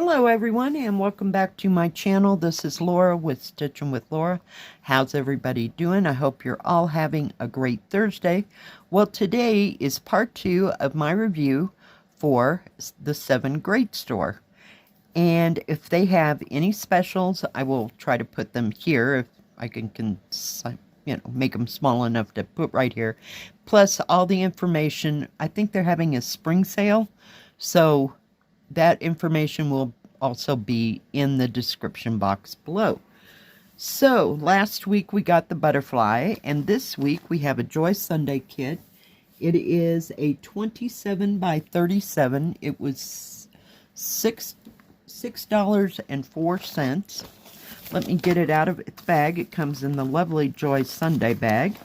Hello everyone and welcome back to my channel. This is Laura with Stitching with Laura. How's everybody doing? I hope you're all having a great Thursday. Well, today is part 2 of my review for the 7Great store. And if they have any specials, I will try to put them here if I can make them small enough to put right here. Plus all the information. I think they're having a spring sale, so that information will also be in the description box below. So last week we got the butterfly, and this week we have a Joy Sunday kit. It is a 27 by 37. It was $6.04. Let me get it out of its bag. It comes in the lovely Joy Sunday bag.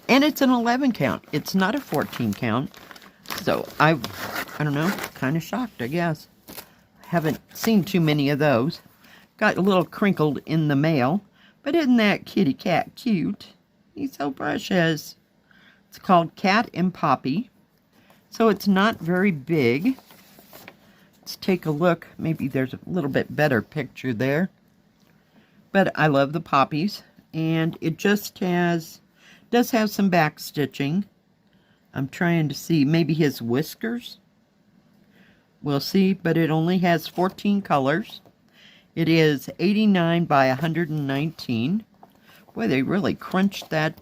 And it's an 11 count. It's not a 14 count. So I don't know, kind of shocked, I guess. Haven't seen too many of those. Got a little crinkled in the mail, but isn't that kitty cat cute? He's so precious. It's called Cat and Poppy. So it's not very big. Let's take a look. Maybe there's a little bit better picture there. But I love the poppies, and it just does have some back stitching. I'm trying to see, maybe his whiskers. We'll see, but it only has 14 colors. It is 89 by 119. Boy, they really crunched that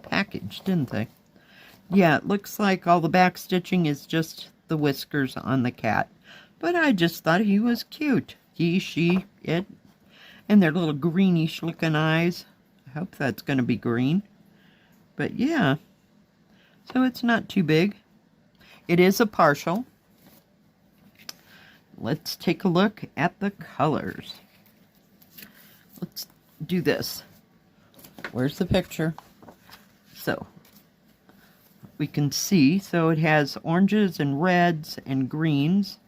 package, didn't they? Yeah, it looks like all the back stitching is just the whiskers on the cat. But I just thought he was cute. He, she, it. And their little greenish looking eyes. I hope that's going to be green. But yeah. So it's not too big. It is a partial. Let's take a look at the colors. Let's do this. Where's the picture? So we can see, so it has oranges and reds and greens.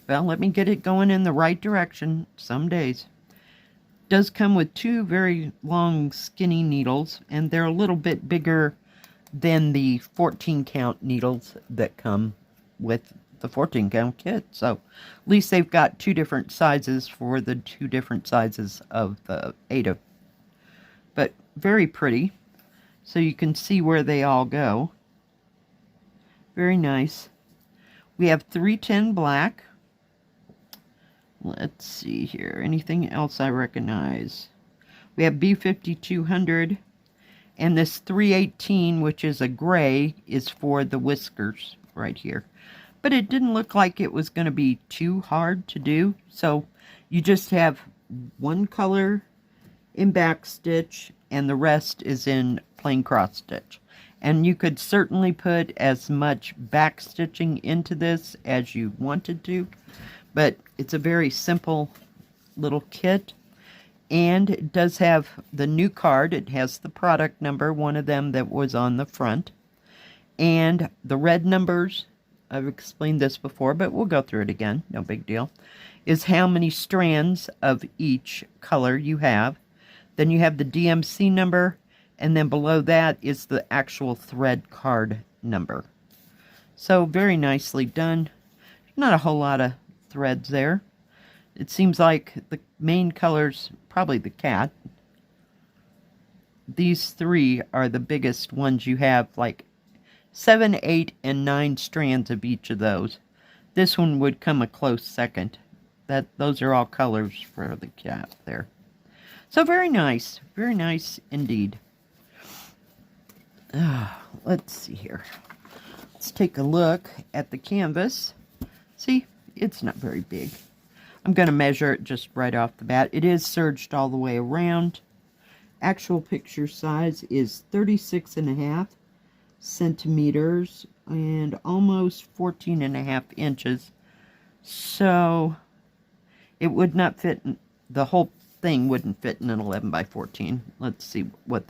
Well, let me get it going in the right direction some days. It does come with 2 very long skinny needles, and they're a little bit bigger than the 14 count needles that come with the 14 count kit. So at least they've got 2 different sizes for the 2 different sizes of the Ada. But very pretty. So you can see where they all go. Very nice. We have 310 black. Let's see here. Anything else I recognize? We have B5200. And this 318, which is a gray, is for the whiskers right here. But it didn't look like it was going to be too hard to do. So you just have one color in back stitch, and the rest is in plain cross stitch. And you could certainly put as much back stitching into this as you wanted to. But it's a very simple little kit. And it does have the new card. It has the product number, one of them that was on the front. And the red numbers, I've explained this before, but we'll go through it again, no big deal, is how many strands of each color you have. Then you have the DMC number, and then below that is the actual thread card number. So very nicely done. Not a whole lot of threads there. It seems like the main colors, probably the cat. These 3 are the biggest ones you have, like 7, 8, and 9 strands of each of those. This one would come a close second. Those are all colors for the cat there. So very nice indeed. Let's see here. Let's take a look at the canvas. See, it's not very big. I'm going to measure it just right off the bat. It is serged all the way around. Actual picture size is 36.5 centimeters and almost 14.5 inches. So it would not fit, the whole thing wouldn't fit in an 11 by 14. Let's see what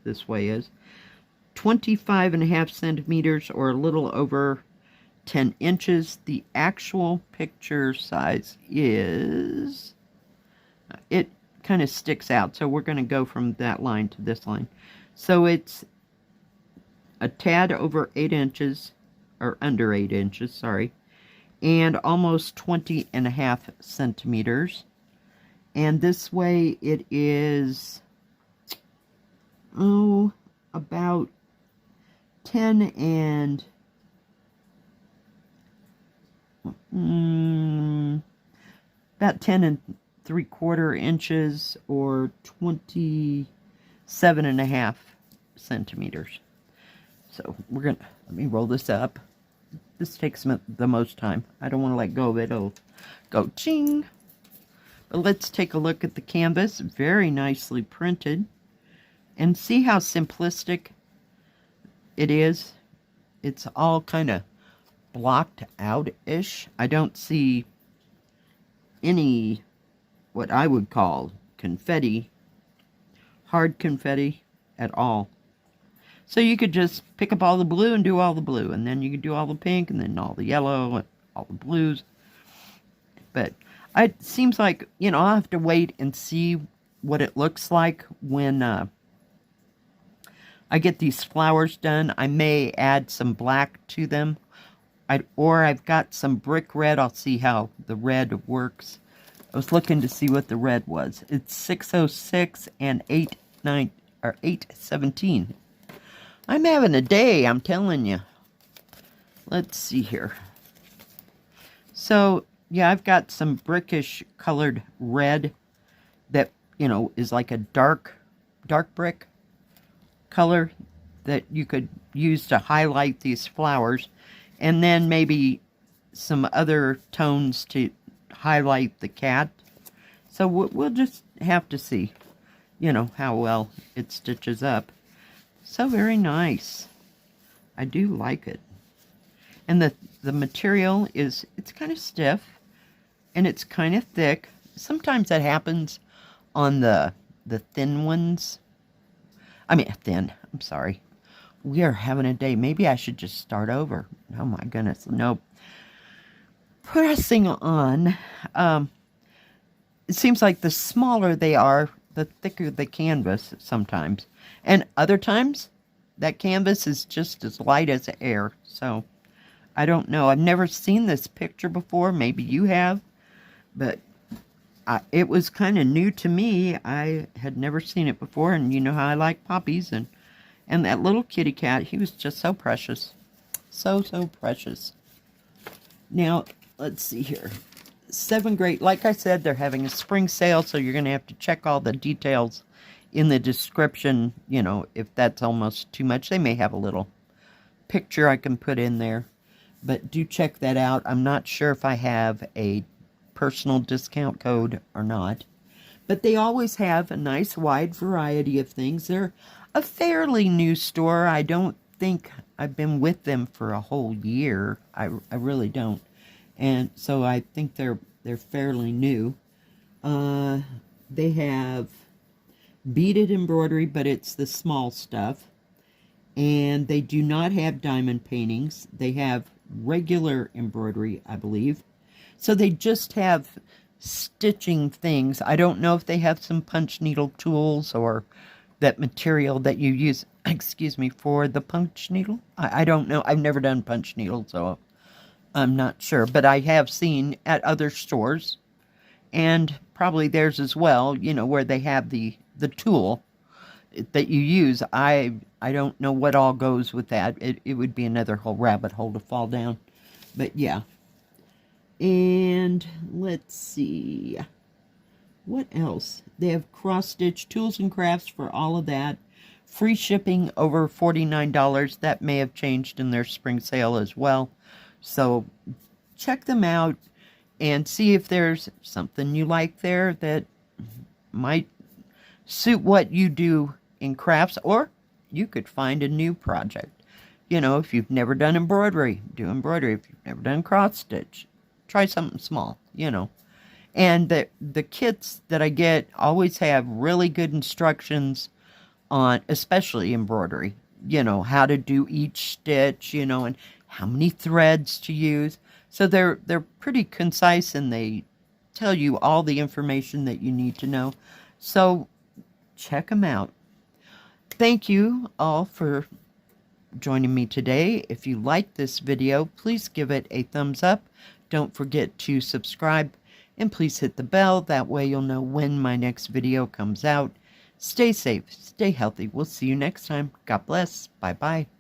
this way is. 25.5 centimeters, or a little over 10 inches. The actual picture size is, it kind of sticks out, so we're going to go from that line to this line. So it's a tad over 8 inches, or under 8 inches, sorry, and almost 20.5 centimeters. And this way it is, about 10 and about 10 and 3/4 inches, or 27.5 centimeters. So we're gonna, let me roll this up. This takes the most time. I don't want to let go of it. It'll go ching. But let's take a look at the canvas. Very nicely printed. And see how simplistic it is. It's all kind of blocked out-ish. I don't see any, what I would call confetti, hard confetti at all. So you could just pick up all the blue and do all the blue, and then you could do all the pink, and then all the yellow, and all the blues. But it seems like, you know, I'll have to wait and see what it looks like when I get these flowers done. I may add some black to them, or I've got some brick red. I'll see how the red works. I was looking to see what the red was. It's 606 and 817. I'm having a day, I'm telling you. Let's see here. So, yeah, I've got some brickish colored red that, you know, is like a dark brick color that you could use to highlight these flowers. And then maybe some other tones to highlight the cat. So we'll just have to see, you know, how well it stitches up. So very nice. I do like it. And the material is, it's kind of stiff and it's kind of thick. Sometimes that happens on the thin ones. I mean, thin, I'm sorry. We are having a day. Maybe I should just start over. Oh my goodness, nope. Pressing on. It seems like the smaller they are, the thicker the canvas sometimes. And other times, that canvas is just as light as air. So, I don't know. I've never seen this picture before. Maybe you have. But it was kind of new to me. I had never seen it before. And you know how I like Poppies. And that little kitty cat, he was just so precious. So, so precious. Now, let's see here. 7Great, like I said, they're having a spring sale, so you're going to have to check all the details in the description. You know, if that's almost too much, they may have a little picture I can put in there. But do check that out. I'm not sure if I have a personal discount code or not. But they always have a nice wide variety of things. They're a fairly new store. I don't think I've been with them for a whole year. I really don't. And so I think they're fairly new. They have beaded embroidery, but it's the small stuff. And they do not have diamond paintings. They have regular embroidery, I believe. So they just have stitching things. I don't know if they have some punch needle tools or that material that you use, excuse me, for the punch needle. I don't know. I've never done punch needle, so I'm not sure. But I have seen at other stores, and probably theirs as well, you know, where they have the tool that you use. I don't know what all goes with that. It would be another whole rabbit hole to fall down. But yeah. And let's see. What else? They have cross-stitch tools and crafts for all of that. Free shipping over $49. That may have changed in their spring sale as well. So check them out and see if there's something you like there that might suit what you do in crafts, or you could find a new project. You know, if you've never done embroidery, do embroidery. If you've never done cross-stitch, try something small, you know. And the kits that I get always have really good instructions on, especially embroidery, you know, how to do each stitch, you know, and how many threads to use. So they're pretty concise, and they tell you all the information that you need to know. So check them out. Thank you all for joining me today. If you like this video, please give it a thumbs up. Don't forget to subscribe and please hit the bell. That way you'll know when my next video comes out. Stay safe, stay healthy. We'll see you next time. God bless. Bye-bye.